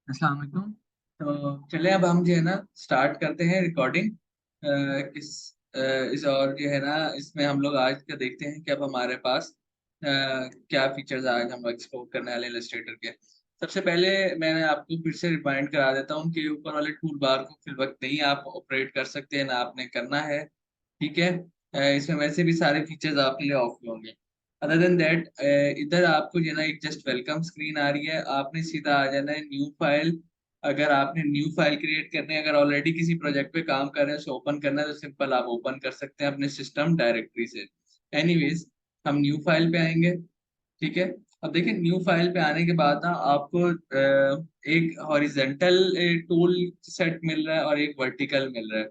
अस्सलाम वालेकुम। तो चले अब हम जो है ना स्टार्ट करते हैं रिकॉर्डिंग। किस इस और जो है ना इसमें हम लोग आज का देखते हैं कि अब हमारे पास क्या फीचर्स आज हम एक्सप्लोर करने वाले इलस्ट्रेटर के। सबसे पहले मैं आपको फिर से रिमाइंड करा देता हूँ कि ऊपर वाले टूल बार को फिल वक्त नहीं आप ऑपरेट कर सकते हैं, ना आपने करना है। ठीक है। इसमें वैसे भी सारे फीचर्स आपके लिए ऑफ होंगे। अदर देन दैट इधर आपको जो है ना एक जस्ट वेलकम स्क्रीन आ रही है, आपने सीधा आ जाना है न्यू फाइल। अगर आपने न्यू फाइल क्रिएट करनी है, अगर ऑलरेडी किसी प्रोजेक्ट पे काम कर रहे हैं उसे ओपन करना है तो सिंपल आप ओपन कर सकते हैं अपने सिस्टम डायरेक्टरी से। एनीवेज, हम न्यू फाइल पे आएंगे। ठीक है। अब देखिए न्यू फाइल पे आने के बाद ना आपको एक हॉरिजेंटल टूल सेट मिल रहा है और एक वर्टिकल मिल रहा है।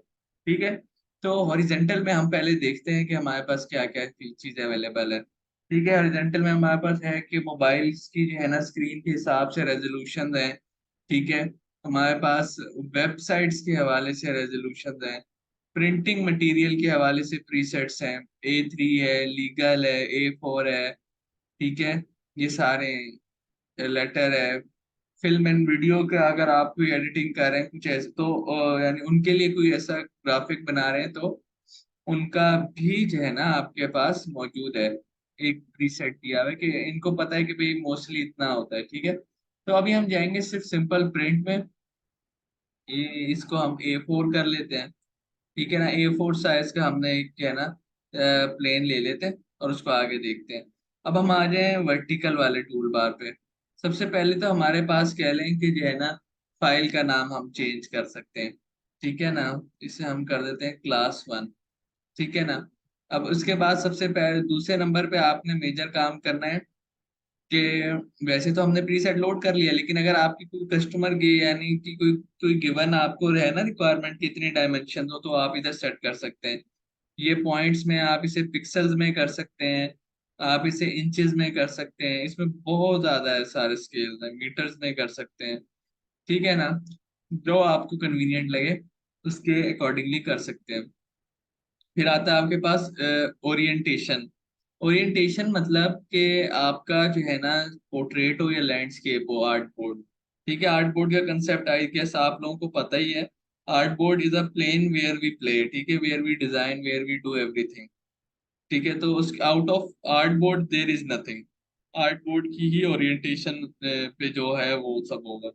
ठीक है। तो हॉरिजेंटल में हम पहले देखते हैं कि हमारे पास क्या क्या चीज अवेलेबल है। ठीक है। हॉरिजेंटल में हमारे पास है कि मोबाइल्स की जो है ना स्क्रीन के हिसाब से रेजोल्यूशन है। ठीक है। हमारे पास वेबसाइट्स के हवाले से रेजोल्यूशन है। प्रिंटिंग मटेरियल के हवाले से प्रीसेट्स हैं। A3 है, लीगल है, A4 है। ठीक है। ये सारे लेटर है। फिल्म एंड वीडियो का अगर आप कोई एडिटिंग कर रहे हैं कुछ ऐसे तो यानी उनके लिए कोई ऐसा ग्राफिक बना रहे हैं तो उनका भी जो है ना आपके पास मौजूद है। एक प्रीसेट दिया हुआ है कि इनको पता है कि भाई मोस्टली इतना होता है। ठीक है। तो अभी हम जाएंगे सिर्फ सिंपल प्रिंट में। ये इसको हम A4 कर लेते हैं। ठीक है ना। A4 साइज का हमने एक जो है ना प्लेन ले लेते हैं और उसको आगे देखते हैं। अब हम आ जाए वर्टिकल वाले टूल बार पे। सबसे पहले तो हमारे पास कह लें कि जो है ना फाइल का नाम हम चेंज कर सकते हैं। ठीक है ना। इसे हम कर देते हैं क्लास 1। ठीक है ना। अब उसके बाद सबसे पहले दूसरे नंबर पे आपने मेजर काम करना है कि वैसे तो हमने प्रीसेट लोड कर लिया, लेकिन अगर आपकी कोई कस्टमर की यानी कि कोई कोई गिवन आपको है ना रिक्वायरमेंट की इतनी डायमेंशन हो तो आप इधर सेट कर सकते हैं। ये पॉइंट्स में आप इसे पिक्सल्स में कर सकते हैं, आप इसे इंचेस में कर सकते हैं, इसमें बहुत ज्यादा है सारे स्केल है, मीटर्स में कर सकते हैं। ठीक है ना। जो आपको कन्वीनियंट लगे उसके अकॉर्डिंगली कर सकते हैं। फिर आता है आपके पास ओरिएंटेशन। ओरिएंटेशन मतलब कि आपका जो है ना पोर्ट्रेट हो या लैंडस्केप हो, आर्ट बोर्ड। ठीक है। आर्ट बोर्ड का कंसेप्ट आई गेस आप लोगों को पता ही है। Art board is a plane where we play. ठीक है। Where we design, where we do everything. ठीक है। तो उस out of art board there is nothing. Art board की ही ओरिएंटेशन पे जो है वो सब होगा।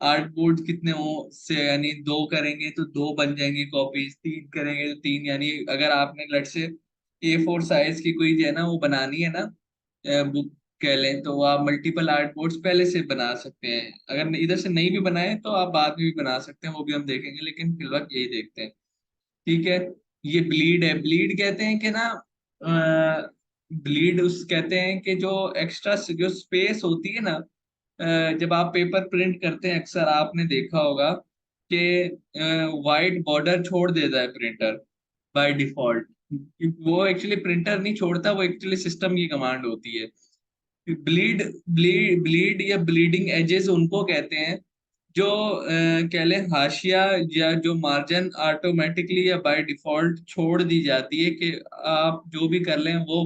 आर्ट बोर्ड कितने हो से यानी दो करेंगे तो दो बन जाएंगे कॉपीज, तीन करेंगे तो तीन, यानी अगर आपने लट से A4 साइज की कोई जो है ना वो बनानी है ना बुक कह लें, तो आप मल्टीपल आर्ट बोर्ड्स पहले से बना सकते हैं। अगर इधर से नहीं भी बनाए तो आप बाद में भी बना सकते हैं, वो भी हम देखेंगे, लेकिन फिलहाल यही देखते हैं। ठीक है। ये ब्लीड है। ब्लीड कहते हैं कि ना ब्लीड उस कहते हैं कि जो एक्स्ट्रा जो स्पेस होती है ना जब आप पेपर प्रिंट करते हैं अक्सर आपने देखा होगा कि वाइट बॉर्डर छोड़ देता है प्रिंटर बाय डिफॉल्ट। वो एक्चुअली प्रिंटर नहीं छोड़ता, वो एक्चुअली सिस्टम की कमांड होती है। ब्लीड ब्लीड या ब्लीडिंग एजेस उनको कहते हैं जो कह लें हाशिया या जो मार्जिन ऑटोमेटिकली या बाय डिफॉल्ट छोड़ दी जाती है कि आप जो भी कर लें वो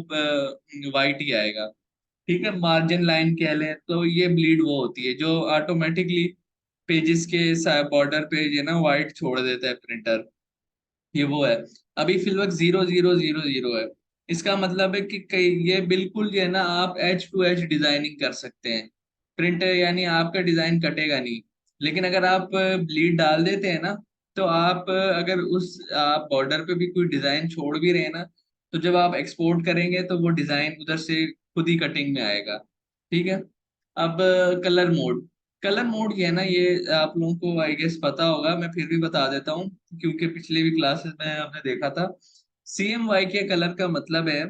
वाइट ही आएगा। ठीक है। मार्जिन लाइन कह लें तो ये ब्लीड वो होती है जो ऑटोमेटिकली पेजेस के बॉर्डर पे जो है ना वाइट छोड़ देता है प्रिंटर। ये वो है। अभी फिलहाल 0000 है। इसका मतलब है कि कई ये बिल्कुल जो है ना आप H2H डिजाइनिंग कर सकते हैं। प्रिंट यानी आपका डिजाइन कटेगा नहीं। लेकिन अगर आप ब्लीड डाल देते हैं ना तो आप अगर उस आप बॉर्डर पे भी कोई डिजाइन छोड़ भी रहे हैं ना तो जब आप एक्सपोर्ट करेंगे तो वो डिजाइन उधर से खुद ही कटिंग में आएगा। ठीक है। अब कलर मोड। कलर मोड ये है ना ये आप लोगों को आई गेस पता होगा, मैं फिर भी बता देता हूँ क्योंकि पिछले भी क्लासेस में हमने देखा था। CMYK के कलर का मतलब है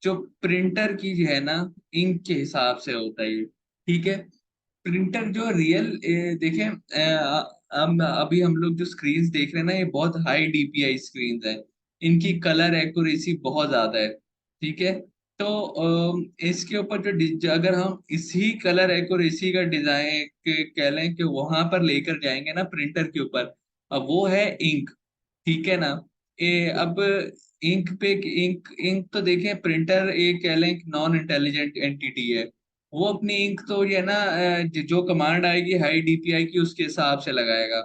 जो प्रिंटर की जो है ना इंक के हिसाब से होता है ये। ठीक है। प्रिंटर जो रियल देखें अब अभी हम लोग जो स्क्रीन्स देख रहे हैं ना ये बहुत हाई DPI स्क्रीन्स हैं। इनकी कलर एक्यूरेसी बहुत ज्यादा है। ठीक है। तो इसके ऊपर अगर हम इसी कलर एक्यूरेसी का डिजाइन कह लें कि वहां पर लेकर जाएंगे ना प्रिंटर के ऊपर, अब वो है इंक। ठीक है ना। अब इंक पे इंक इंक तो देखें प्रिंटर एक कह लें नॉन इंटेलिजेंट एंटिटी है। वो अपनी इंक तो ये ना जो कमांड आएगी हाई डीपीआई की उसके हिसाब से लगाएगा।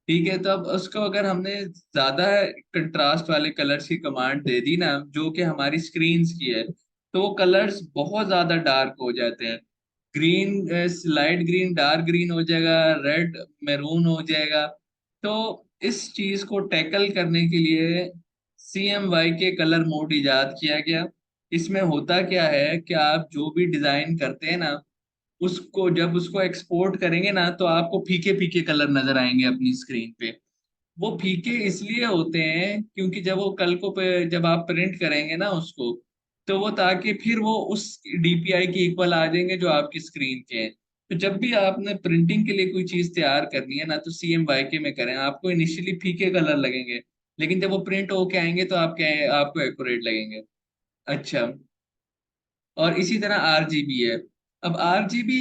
ठीक है, तो अब उसको अगर हमने ज्यादा कंट्रास्ट वाले कलर्स की कमांड दे दी ना जो कि हमारी स्क्रीन्स की है, तो वो कलर्स बहुत ज्यादा डार्क हो जाते हैं। Green, light green dark green हो जाएगा, रेड मैरून हो जाएगा। तो इस चीज को टैकल करने के लिए CMYK के कलर मोड इजाद किया गया। इसमें होता क्या है कि आप जो भी डिजाइन करते हैं ना, उसको जब उसको एक्सपोर्ट करेंगे ना तो आपको फीके फीके कलर नजर आएंगे अपनी स्क्रीन पे। वो फीके इसलिए होते हैं क्योंकि जब वो कल को जब आप प्रिंट करेंगे ना उसको, तो वो ताकि फिर वो उस डीपीआई के इक्वल आ जाएंगे जो आपकी स्क्रीन के हैं। तो जब भी आपने प्रिंटिंग के लिए कोई चीज तैयार करनी है ना तो CMYK में करें, आपको इनिशियली फीके कलर लगेंगे, लेकिन जब वो प्रिंट होके आएंगे तो आपको एक्यूरेट लगेंगे। अच्छा, और इसी तरह RGB है। अब RGB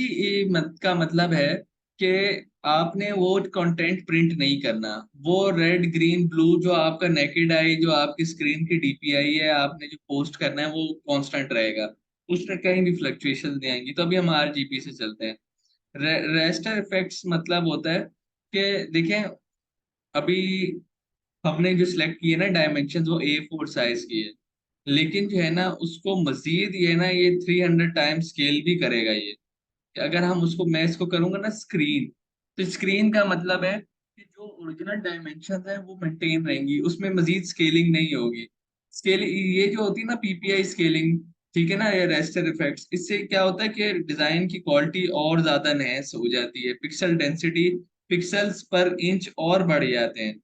का मतलब है कि आपने वो कंटेंट प्रिंट नहीं करना। वो रेड ग्रीन ब्लू जो आपका नेकेड आई जो आपकी स्क्रीन की डीपीआई है, आपने जो पोस्ट करना है वो कांस्टेंट रहेगा, उसमें कहीं भी फ्लक्चुएशन नहीं आएंगी। तो अभी हम RGB से चलते हैं। रेस्टर इफेक्ट्स मतलब होता है कि देखें, अभी हमने जो सिलेक्ट किए ना डायमेंशन वो A4 साइज की है, लेकिन जो है ना उसको मजीद ये ना ये 300 टाइम स्केल भी करेगा ये। अगर हम उसको मैं इसको करूंगा ना स्क्रीन, तो स्क्रीन का मतलब है कि जो ओरिजिनल डायमेंशन है वो मेंटेन रहेंगी, उसमें मजीद स्केलिंग नहीं होगी। स्केल ये जो होती है ना PPI स्केलिंग, ठीक है ना, ये रेस्टर इफेक्ट्स, इससे क्या होता है कि डिजाइन की क्वालिटी और ज्यादा एनहेंस हो जाती है, पिक्सल डेंसिटी पिक्सल्स पर इंच और बढ़ जाते हैं।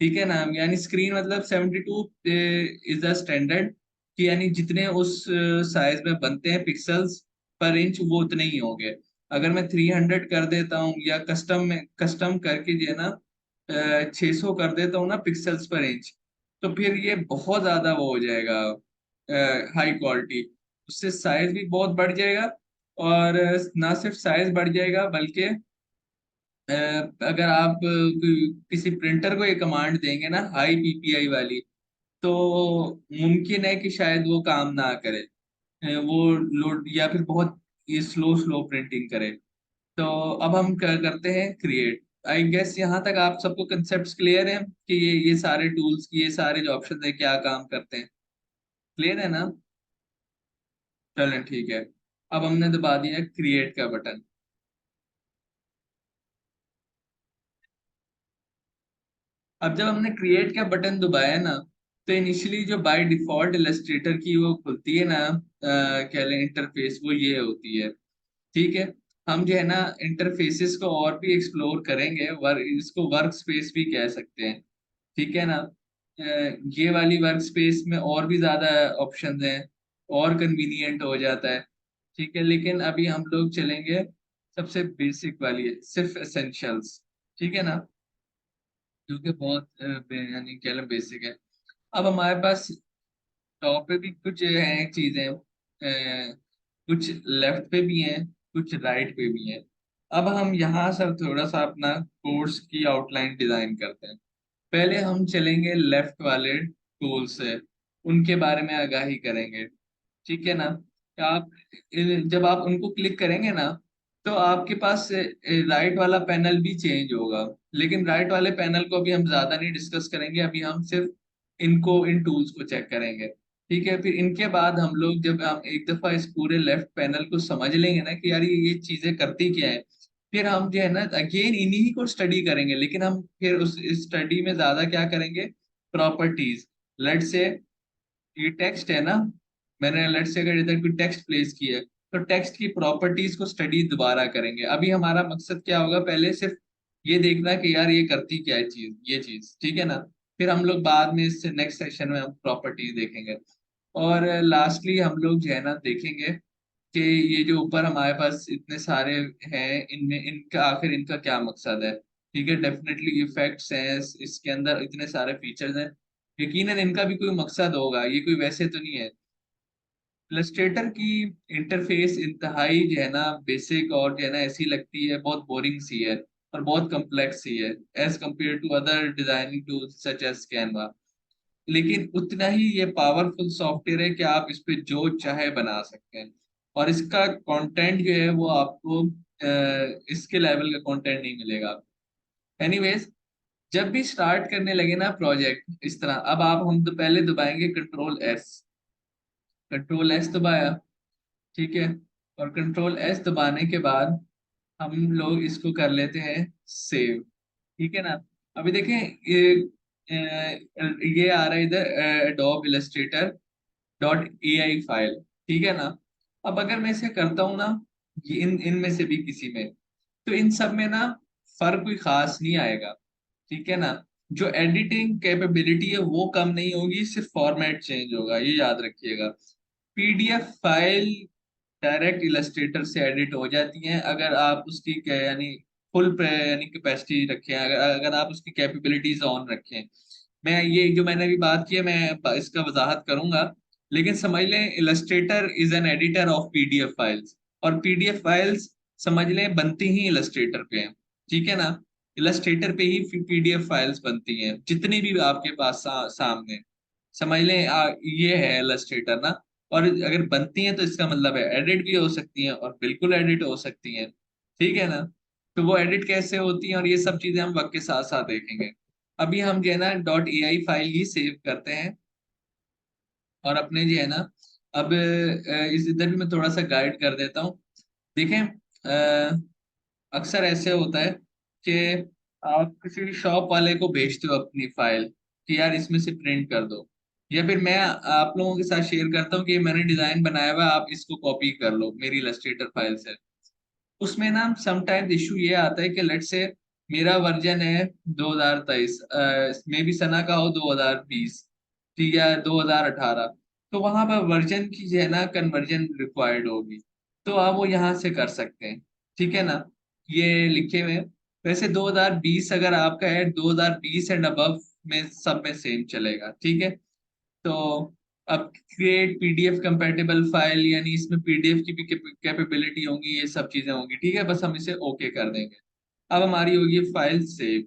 ठीक है ना, यानी स्क्रीन मतलब 72 इज द स्टैंडर्ड, कि यानी जितने उस साइज में बनते हैं पिक्सल्स पर इंच वो उतने ही होंगे। अगर मैं 300 कर देता हूँ या कस्टम करके जो है ना 600 कर देता हूँ ना पिक्सल्स पर इंच, तो फिर ये बहुत ज्यादा वो हो जाएगा हाई क्वालिटी, उससे साइज भी बहुत बढ़ जाएगा। और ना सिर्फ साइज बढ़ जाएगा बल्कि अगर आप किसी प्रिंटर को ये कमांड देंगे ना हाई PPI वाली, तो मुमकिन है कि शायद वो काम ना करे, वो लोड या फिर बहुत ये स्लो स्लो प्रिंटिंग करे। तो अब हम क्या करते हैं, क्रिएट। आई गेस यहाँ तक आप सबको कंसेप्ट क्लियर है कि ये सारे टूल्स की ये सारे जो ऑप्शन है क्या काम करते हैं, क्लियर है ना? चलें ठीक है। अब हमने दबा दिया क्रिएट का बटन। अब जब हमने क्रिएट का बटन दबाया ना, तो इनिशियली जो बाय डिफॉल्ट इलस्ट्रेटर की वो खुलती है ना कह लें इंटरफेस, वो ये होती है। ठीक है, हम जो है ना इंटरफेसेस को और भी एक्सप्लोर करेंगे, इसको वर्क स्पेस भी कह सकते हैं। ठीक है ना, ये वाली वर्क स्पेस में और भी ज्यादा ऑप्शंस हैं, और कन्वीनियंट हो जाता है। ठीक है, लेकिन अभी हम लोग चलेंगे सबसे बेसिक वाली है, सिर्फ एसेंशियल्स। ठीक है ना, जो कि बहुत यानी कह लें बेसिक है। अब हमारे पास टॉप पे भी कुछ हैं चीजें, कुछ लेफ्ट पे भी हैं, कुछ राइट पे भी हैं। अब हम यहाँ सब थोड़ा सा अपना कोर्स की आउटलाइन डिजाइन करते हैं। पहले हम चलेंगे लेफ्ट वाले टूल से, उनके बारे में आगाही करेंगे। ठीक है ना, आप जब आप उनको क्लिक करेंगे ना, तो आपके पास राइट वाला पैनल भी चेंज होगा। लेकिन राइट वाले पैनल को अभी हम ज्यादा नहीं डिस्कस करेंगे, अभी हम सिर्फ इनको इन टूल्स को चेक करेंगे। ठीक है, फिर इनके बाद हम लोग जब हम एक दफा इस पूरे लेफ्ट पैनल को समझ लेंगे ना कि यार ये चीजें करती क्या है, फिर हम जो है ना अगेन इन्हीं को स्टडी करेंगे, लेकिन हम फिर उस स्टडी में ज्यादा क्या करेंगे, प्रॉपर्टीज। लेट से ये टेक्स्ट है ना, मैंने लेट से अगर इधर कोई टेक्स्ट प्लेस किया है, तो टेक्स्ट की प्रॉपर्टीज को स्टडी दोबारा करेंगे। अभी हमारा मकसद क्या होगा, पहले सिर्फ ये देखना कि यार ये करती क्या है चीज, ये चीज। ठीक है ना, फिर हम लोग बाद में इससे नेक्स्ट सेशन में हम प्रॉपर्टीज देखेंगे। और लास्टली हम लोग जो है ना देखेंगे कि ये जो ऊपर हमारे पास इतने सारे हैं, इनमें इनका आखिर इनका क्या मकसद है। ठीक है, डेफिनेटली इफेक्ट्स हैं, इसके अंदर इतने सारे फीचर्स हैं, यकीनन इनका भी कोई मकसद होगा, ये कोई वैसे तो नहीं है। इलस्ट्रेटर की इंटरफेस इंतहाई जो है ना बेसिक और जो है ना ऐसी लगती है, बहुत बोरिंग सी है और बहुत कम्प्लेक्स सी है as compare to other designing tools such as Canva. लेकिन उतना ही ये पावरफुल सॉफ्टवेयर है कि आप इस पे जो चाहे बना सकते हैं। और इसका कंटेंट जो है वो आपको इसके लेवल का कंटेंट नहीं मिलेगा। एनीवेज, जब भी स्टार्ट करने लगे ना प्रोजेक्ट इस तरह, अब आप हम तो पहले दबाएंगे कंट्रोल S। कंट्रोल S दबाया, ठीक है। और कंट्रोल S दबाने के बाद हम लोग इसको कर लेते हैं सेव, ठीक है ना। अभी देखें ये आ रहा है इधर एडोब इलस्ट्रेटर .ai फाइल, ठीक है ना। अब अगर मैं इसे करता हूँ ना, ये इनमें से भी किसी में, तो इन सब में ना फर्क कोई खास नहीं आएगा, ठीक है ना। जो एडिटिंग कैपेबिलिटी है वो कम नहीं होगी, सिर्फ फॉर्मेट चेंज होगा, ये याद रखिएगा। पीडीएफ फाइल डायरेक्ट इलस्ट्रेटर से एडिट हो जाती हैं अगर आप उसकी यानी फुल यानी कैपेसिटी रखें, अगर अगर आप उसकी कैपेबिलिटीज ऑन रखें। मैं ये जो मैंने अभी बात की है मैं इसका वजाहत करूंगा, लेकिन समझ लें Illustrator is an editor of PDF files, और पीडीएफ फाइल्स समझ लें बनती ही इलस्ट्रेटर पे हैं, ठीक है ना। इलस्ट्रेटर पे ही पीडीएफ फाइल्स बनती हैं जितनी भी आपके पास सामने, समझ लें ये है इलस्ट्रेटर ना। और अगर बनती हैं तो इसका मतलब है एडिट भी हो सकती हैं और बिल्कुल एडिट हो सकती हैं, ठीक है ना। तो वो एडिट कैसे होती हैं और ये सब चीजें हम वक्त के साथ साथ देखेंगे। अभी हम जो है ना .ai फाइल ही सेव करते हैं, और अपने जो है ना, अब इस इधर भी मैं थोड़ा सा गाइड कर देता हूँ। देखें, अक्सर ऐसे होता है कि आप किसी शॉप वाले को भेजते हो अपनी फाइल कि यार इसमें से प्रिंट कर दो, या फिर मैं आप लोगों के साथ शेयर करता हूँ कि मैंने डिजाइन बनाया हुआ है, आप इसको कॉपी कर लो मेरी इलस्ट्रेटर फाइल से। उसमें ना समटाइम्स इशू ये आता है कि लेट से मेरा वर्जन है 2023, मे भी सना का हो 2020, ठीक है 2018, तो वहां पर वर्जन की जो है ना कन्वर्जन रिक्वायर्ड होगी, तो आप वो यहाँ से कर सकते हैं, ठीक है ना। ये लिखे हुए हैं। वैसे 2020 अगर आपका है 2020 एंड अबव में सब में सेम चलेगा, ठीक है। तो अब क्रिएट पीडीएफ कंपैटिबल फाइल, यानी इसमें पीडीएफ की भी कैपेबिलिटी होंगी, ये सब चीजें होंगी, ठीक है। बस हम इसे ओके कर देंगे। अब हमारी होगी फाइल सेव,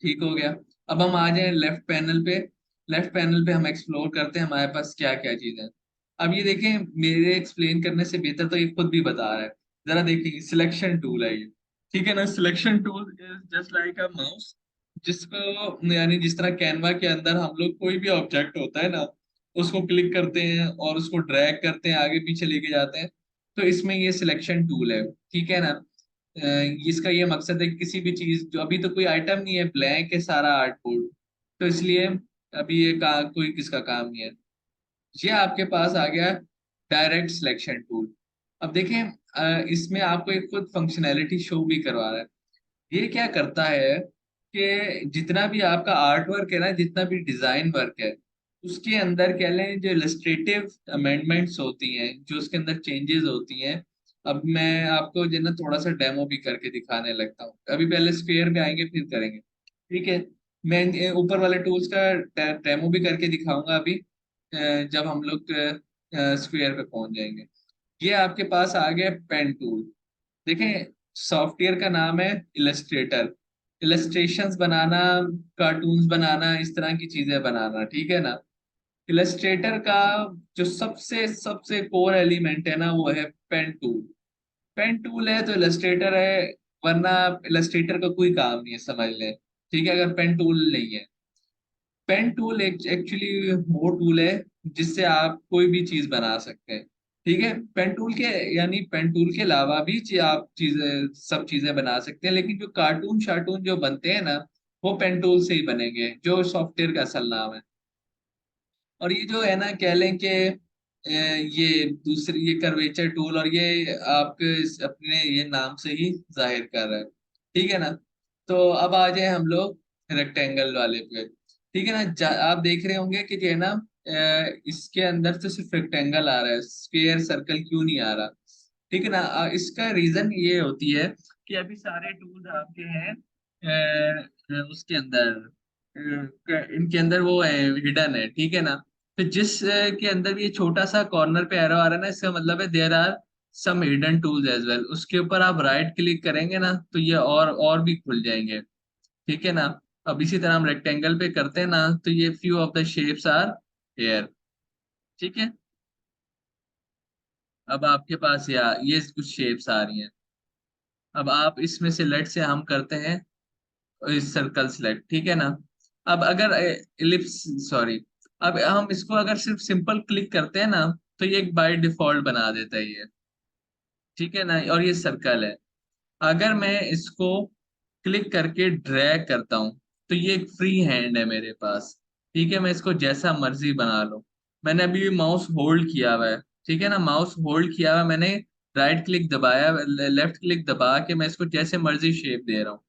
ठीक हो गया। अब हम आ जाए लेफ्ट पैनल पे। लेफ्ट पैनल पे हम एक्सप्लोर करते हैं हमारे पास क्या क्या चीजें हैं। अब ये देखें, मेरे एक्सप्लेन करने से बेहतर तो ये खुद भी बता रहा है। जरा देखिए, सिलेक्शन टूल है ये, ठीक है ना। Selection tool is just like a mouse, जिसको यानी जिस तरह कैनवा के अंदर हम लोग कोई भी ऑब्जेक्ट होता है ना, उसको क्लिक करते हैं और उसको ड्रैग करते हैं आगे पीछे लेके जाते हैं, तो इसमें ये सिलेक्शन टूल है, ठीक है ना। इसका ये मकसद है कि किसी भी चीज जो अभी तो कोई आइटम नहीं है, ब्लैंक है सारा आर्ट बोर्ड, तो इसलिए अभी ये कोई किसका काम नहीं है। ये आपके पास आ गया डायरेक्ट सिलेक्शन टूल। अब देखें, इसमें आपको एक खुद फंक्शनैलिटी शो भी करवा रहा है। ये क्या करता है कि जितना भी आपका आर्ट वर्क है ना, जितना भी डिजाइन वर्क है, उसके अंदर कह लें जो इलस्ट्रेटिव अमेंडमेंट्स होती हैं, जो उसके अंदर चेंजेस होती हैं। अब मैं आपको जो है ना थोड़ा सा डेमो भी करके दिखाने लगता हूँ, अभी पहले स्क्वेयर पे आएंगे फिर करेंगे, ठीक है। मैं ऊपर वाले टूल्स का डेमो भी करके दिखाऊंगा अभी, जब हम लोग स्क्वेयर पे पहुंच जाएंगे। ये आपके पास आ गया पेन टूल। देखें, सॉफ्टवेयर का नाम है इलस्ट्रेटर। इलस्ट्रेशंस बनाना, कार्टून्स बनाना, इस तरह की चीजें बनाना, ठीक है ना। इलस्ट्रेटर का जो सबसे सबसे कोर एलिमेंट है ना, वो है पेन टूल। पेन टूल है तो इलस्ट्रेटर है, वरना इलस्ट्रेटर का कोई काम नहीं है, समझ लें, ठीक है, अगर पेन टूल नहीं है। पेन टूल एक्चुअली वो टूल है जिससे आप कोई भी चीज बना सकते हैं, ठीक है। पेन टूल के यानी पेन टूल के अलावा भी आप चीजें सब चीजें बना सकते हैं, लेकिन जो कार्टून शार्टून जो बनते हैं ना, वो पेन टूल से ही बनेंगे, जो सॉफ्टवेयर का असल नाम है। और ये जो है ना कह लें कि ये दूसरी ये कर्वेचर टूल, और ये आपके अपने ये नाम से ही जाहिर कर रहा है, ठीक है ना। तो अब आ जाए हम लोग रेक्टेंगल वाले पे, ठीक है ना। आप देख रहे होंगे कि जो है ना इसके अंदर तो सिर्फ रेक्टेंगल आ रहा है, स्क्वायर सर्कल क्यों नहीं आ रहा, ठीक है ना। इसका रीजन ये होती है कि अभी सारे टूल्स आपके हैं उसके अंदर, इनके अंदर वो है, हिडन है, ठीक है ना। तो जिस के अंदर भी ये छोटा सा कॉर्नर पे एरो आ रहा है ना, इसका मतलब है there are some hidden tools as well. उसके ऊपर आप राइट क्लिक करेंगे ना तो ये और भी खुल जाएंगे, ठीक है ना। अब इसी तरह हम रेक्टेंगल पे करते हैं ना, तो ये few of the shapes are here, ठीक है। अब आपके पास या ये कुछ शेप्स आ रही हैं। अब आप इसमें से लेट से हम करते हैं इस सर्कल सेलेक्ट, ठीक है ना। अब अगर इलिप्स, सॉरी, अब हम इसको अगर सिर्फ सिंपल क्लिक करते हैं ना, तो ये एक बाय डिफॉल्ट बना देता है ये, ठीक है ना। और ये सर्कल है। अगर मैं इसको क्लिक करके ड्रैग करता हूं, तो ये एक फ्री हैंड है मेरे पास, ठीक है। मैं इसको जैसा मर्जी बना लूं। मैंने अभी माउस होल्ड किया हुआ है, ठीक है ना, माउस होल्ड किया हुआ है मैंने, राइट क्लिक दबाया, लेफ्ट क्लिक दबा के मैं इसको जैसे मर्जी शेप दे रहा हूँ,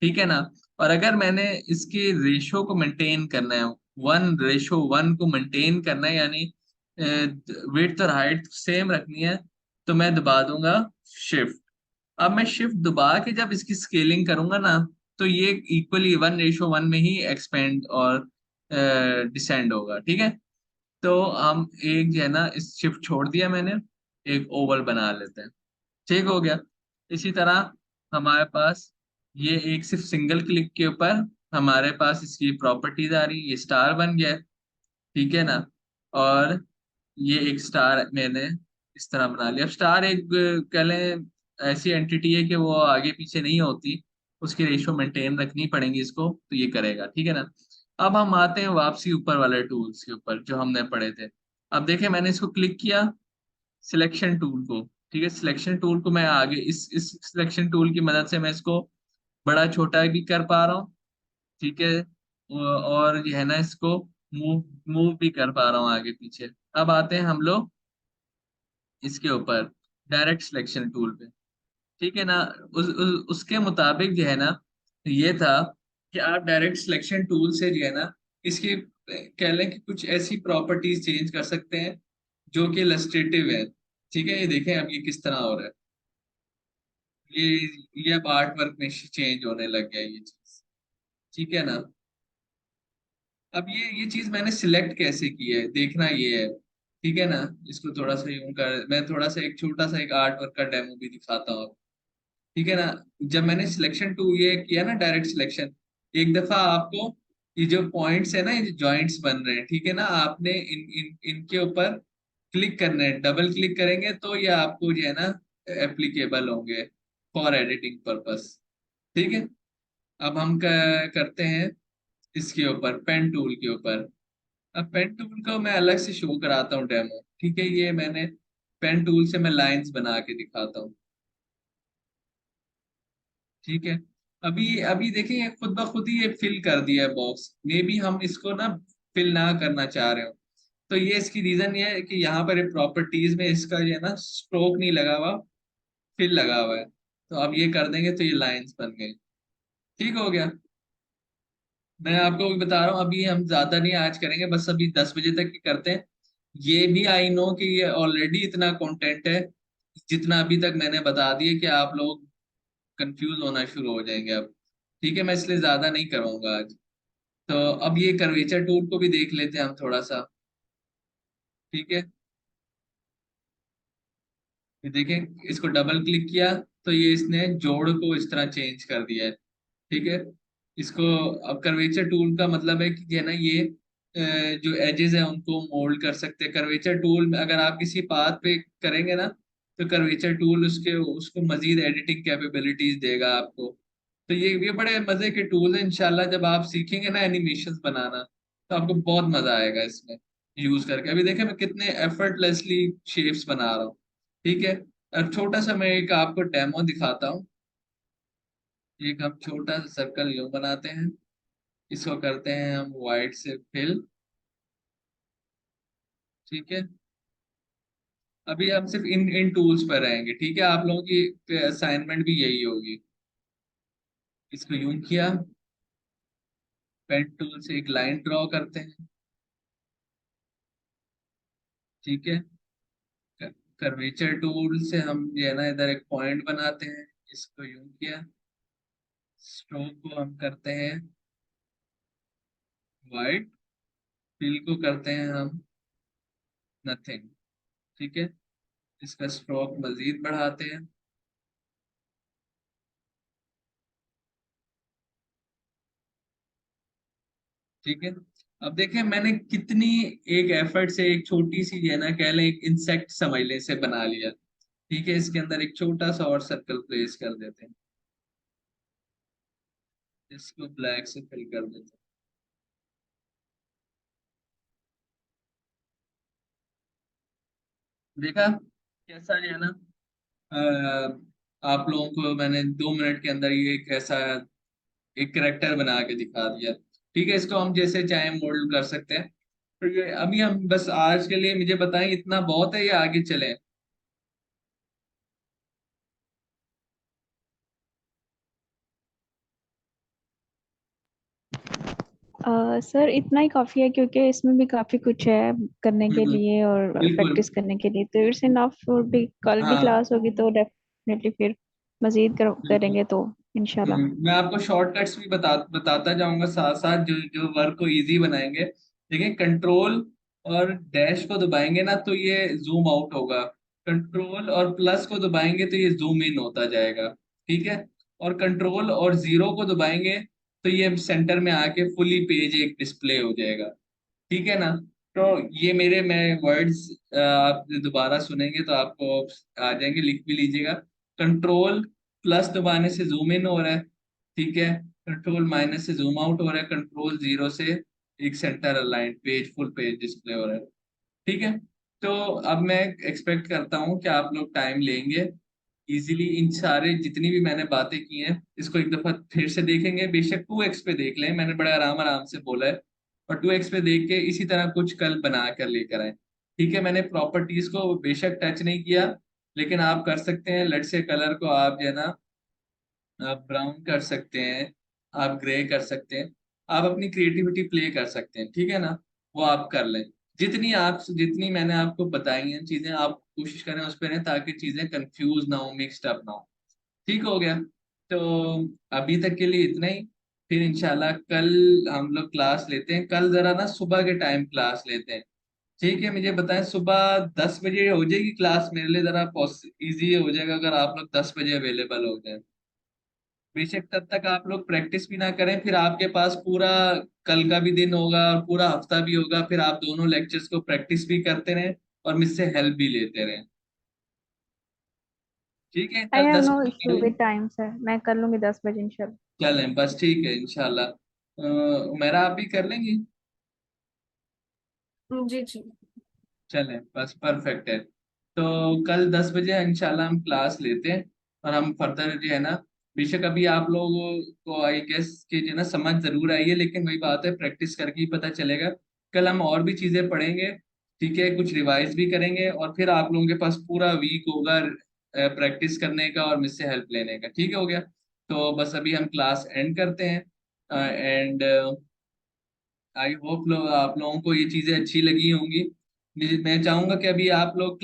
ठीक है ना। और अगर मैंने इसके रेशो को मेंटेन करना है, 1:1 को मेंटेन करना है, यानी विड्थ और हाइट सेम रखनी है, तो मैं दबा दूंगा शिफ्ट। अब मैं शिफ्ट दबा के जब इसकी स्केलिंग करूंगा ना, तो ये इक्वली 1:1 में ही एक्सपेंड और डिसेंड होगा, ठीक है। तो हम एक जो है ना, इस शिफ्ट छोड़ दिया मैंने, एक ओवल बना लेते हैं, ठीक हो गया। इसी तरह हमारे पास ये एक सिर्फ सिंगल क्लिक के ऊपर हमारे पास इसकी प्रॉपर्टीज आ रही, ये स्टार बन गया है, ठीक है ना। और ये एक स्टार मैंने इस तरह बना लिया। अब स्टार एक कह लें ऐसी एंटिटी है कि वो आगे पीछे नहीं होती, उसकी रेशो मेंटेन रखनी पड़ेगी इसको, तो ये करेगा, ठीक है ना। अब हम आते हैं वापसी ऊपर वाले टूल्स के ऊपर जो हमने पढ़े थे। अब देखें, मैंने इसको क्लिक किया, सिलेक्शन टूल को, ठीक है। सिलेक्शन टूल को मैं आगे इस सिलेक्शन टूल की मदद से मैं इसको बड़ा छोटा भी कर पा रहा हूँ, ठीक है। और ये है ना, इसको मूव मूव भी कर पा रहा हूँ आगे पीछे। अब आते हैं हम लोग इसके ऊपर डायरेक्ट सिलेक्शन टूल पे, ठीक है ना। उसके मुताबिक जो है ना, ये था कि आप डायरेक्ट सिलेक्शन टूल से जो है ना, इसकी कह लें कि कुछ ऐसी प्रॉपर्टीज चेंज कर सकते हैं जो कि इलस्ट्रेटिव है, ठीक है। ये देखें अब ये किस तरह हो रहा है, ये ये अब आर्ट वर्क में चेंज होने लग गया ये चीज, ठीक है ना। अब ये चीज मैंने सिलेक्ट कैसे की है देखना ये है, ठीक है ना। इसको थोड़ा सा यूं कर, मैं थोड़ा सा एक छोटा सा एक आर्ट वर्क का डेमो भी दिखाता हूँ, ठीक है ना। जब मैंने सिलेक्शन टू ये किया ना, डायरेक्ट सिलेक्शन, एक दफा आपको ये जो पॉइंट्स है ना, ये जो जॉइंट्स बन रहे हैं, ठीक है ना, आपने इन इन इनके ऊपर क्लिक करना है। डबल क्लिक करेंगे तो ये आपको जो है ना एप्लीकेबल होंगे फॉर एडिटिंग पर्पस, ठीक है। अब हम करते हैं इसके ऊपर पेन टूल के ऊपर। अब पेन टूल को मैं अलग से शो कराता हूँ डेमो, ठीक है। ये मैंने पेन टूल से मैं लाइंस बना के दिखाता हूँ, ठीक है। अभी अभी देखिए ये खुद ब खुद ही ये फिल कर दिया है बॉक्स, मे बी हम इसको ना फिल ना करना चाह रहे हो। तो ये इसकी रीजन ये है कि यहाँ पर प्रॉपर्टीज में इसका ये ना स्ट्रोक नहीं लगा हुआ, फिल लगा हुआ है। तो अब ये कर देंगे तो ये लाइंस बन गई, ठीक हो गया। मैं आपको भी बता रहा हूँ, अभी हम ज्यादा नहीं आज करेंगे, बस अभी 10 बजे तक ही करते हैं। ये भी आई नो कि ये ऑलरेडी इतना कंटेंट है, जितना अभी तक मैंने बता दिया कि आप लोग कंफ्यूज होना शुरू हो जाएंगे अब, ठीक है। मैं इसलिए ज्यादा नहीं करवाऊंगा आज। तो अब ये कर्वेचर टूल को भी देख लेते हैं हम थोड़ा सा, ठीक है। ये देखें, इसको डबल क्लिक किया तो ये इसने जोड़ को इस तरह चेंज कर दिया है, ठीक है। इसको अब कर्वेचर टूल का मतलब है कि जो है ना ये जो एजेस है उनको मोल्ड कर सकते हैं। कर्वेचर टूल में अगर आप किसी पाथ पे करेंगे ना, तो कर्वेचर टूल उसके उसको मजीद एडिटिंग कैपेबिलिटीज देगा आपको। तो ये बड़े मजे के टूल हैं। इंशाल्लाह जब आप सीखेंगे ना एनिमेशंस बनाना, तो आपको बहुत मजा आएगा इसमें यूज करके। अभी देखें मैं कितने एफर्टलेसली शेप्स बना रहा हूँ, ठीक है। अब छोटा सा मैं एक आपको डेमो दिखाता हूँ। एक हम छोटा सा सर्कल यूं बनाते हैं, इसको करते हैं हम वाइट से फिल, ठीक है। अभी हम सिर्फ इन इन टूल्स पर रहेंगे, ठीक है। आप लोगों की असाइनमेंट भी यही होगी। इसको यूं किया, पेन टूल से एक लाइन ड्रॉ करते हैं, ठीक है। कर्वेचर टूल से हम ये है ना इधर एक पॉइंट बनाते हैं, इसको यूं किया। स्ट्रोक को हम करते हैं वाइट, फिल को करते हैं हम नथिंग, ठीक है। इसका स्ट्रोक मजीद बढ़ाते हैं, ठीक है। अब देखें मैंने कितनी एक एफर्ट से एक छोटी सी जो है ना कह लें एक इंसेक्ट समझ लें से बना लिया। ठीक है, इसके अंदर एक छोटा सा और सर्कल प्लेस कर देते हैं, इसको ब्लैक से फिल कर देते हैं। देखा कैसा जो है ना, आप लोगों को मैंने 2 मिनट के अंदर ये एक ऐसा एक करेक्टर बना के दिखा दिया। ठीक है, इसको हम जैसे चाहे मोल्ड कर सकते हैं। तो ये अभी हम बस आज के लिए मुझे बताएं इतना बहुत है या आगे चलें? सर इतना ही काफी है, क्योंकि इसमें भी काफी कुछ है करने के हम्म, लिए और बिल्कुल। प्रैक्टिस करने के लिए, तो इट्स इनफ। और भी कल भी हाँ, क्लास होगी तो डेफिनेटली फिर मजीद बिल्कुल। करेंगे तो इंशाल्लाह। मैं आपको शॉर्टकट्स भी बताता जाऊंगा साथ साथ जो जो वर्क को इजी बनाएंगे। देखिए, कंट्रोल और डैश को दबाएंगे ना तो ये जूम आउट होगा, कंट्रोल और प्लस को दबाएंगे तो ये जूम इन होता जाएगा। ठीक है, और कंट्रोल और जीरो को दबाएंगे तो ये सेंटर में आके फुली पेज एक डिस्प्ले हो जाएगा। ठीक है ना? तो ये मेरे मैं वर्ड्स आप दोबारा सुनेंगे तो आपको आ जाएंगे, लिख भी लीजिएगा। कंट्रोल प्लस दबाने से जूम इन हो रहा है। ठीक है, कंट्रोल माइनस से जूम आउट हो रहा है, कंट्रोल जीरो से एक centre align page full page display हो रहा है। ठीक है, तो अब मैं एक्सपेक्ट करता हूँ कि आप लोग टाइम लेंगे, इजीली इन सारे जितनी भी मैंने बातें की हैं इसको एक दफा फिर से देखेंगे। बेशक 2x पे देख लें, मैंने बड़े आराम आराम से बोला है। और 2x पे देख के इसी तरह कुछ कल बना कर लेकर आए। ठीक है, मैंने प्रॉपर्टीज को बेशक टच नहीं किया, लेकिन आप कर सकते हैं। लेट्स से कलर को आप जो है ना आप ब्राउन कर सकते हैं, आप ग्रे कर सकते हैं, आप अपनी क्रिएटिविटी प्ले कर सकते हैं। ठीक है ना? वो आप कर लें। जितनी मैंने आपको बताई हैं चीजें, आप कोशिश करें उस पर रहें ताकि चीजें कंफ्यूज ना हो, मिक्सड अप ना हो। ठीक हो गया? तो अभी तक के लिए इतना ही। फिर इंशाल्लाह कल हम लोग क्लास लेते हैं, कल जरा ना सुबह के टाइम क्लास लेते हैं। ठीक है, मुझे बताएं सुबह 10 बजे हो जाएगी क्लास? मेरे लिए जरा इजी हो जाएगा अगर आप लोग 10 बजे अवेलेबल हो जाए। बेशक तब तक आप लोग प्रैक्टिस भी ना करें, फिर आपके पास पूरा कल का भी दिन होगा और पूरा हफ्ता भी होगा, फिर आप दोनों लेक्चर्स को प्रैक्टिस भी करते रहें और मुझसे हेल्प भी लेते रहें। ठीक है, आई कल हैव दस नो बजे इशू मिलें। विद टाइम सर, मैं कर लूंगी 10 बजे इंशाल्लाह। चलें बस, ठीक है इंशाल्लाह। मेरा आप भी कर लेंगी? जी जी। चलें बस, परफेक्ट है। तो कल 10 बजे इंशाल्लाह हम क्लास लेते हैं और हम फर्दर जो है ना, बेशक अभी आप लोगों को आई गेस कि जो है ना समझ जरूर आई है, लेकिन वही बात है प्रैक्टिस करके ही पता चलेगा। कल हम और भी चीजें पढ़ेंगे। ठीक है, कुछ रिवाइज भी करेंगे और फिर आप लोगों के पास पूरा वीक होगा प्रैक्टिस करने का और मुझसे हेल्प लेने का। ठीक हो गया? तो बस अभी हम क्लास एंड करते हैं। एंड आई होप आप लोगों को ये चीजें अच्छी लगी होंगी। मैं चाहूंगा कि अभी आप लोग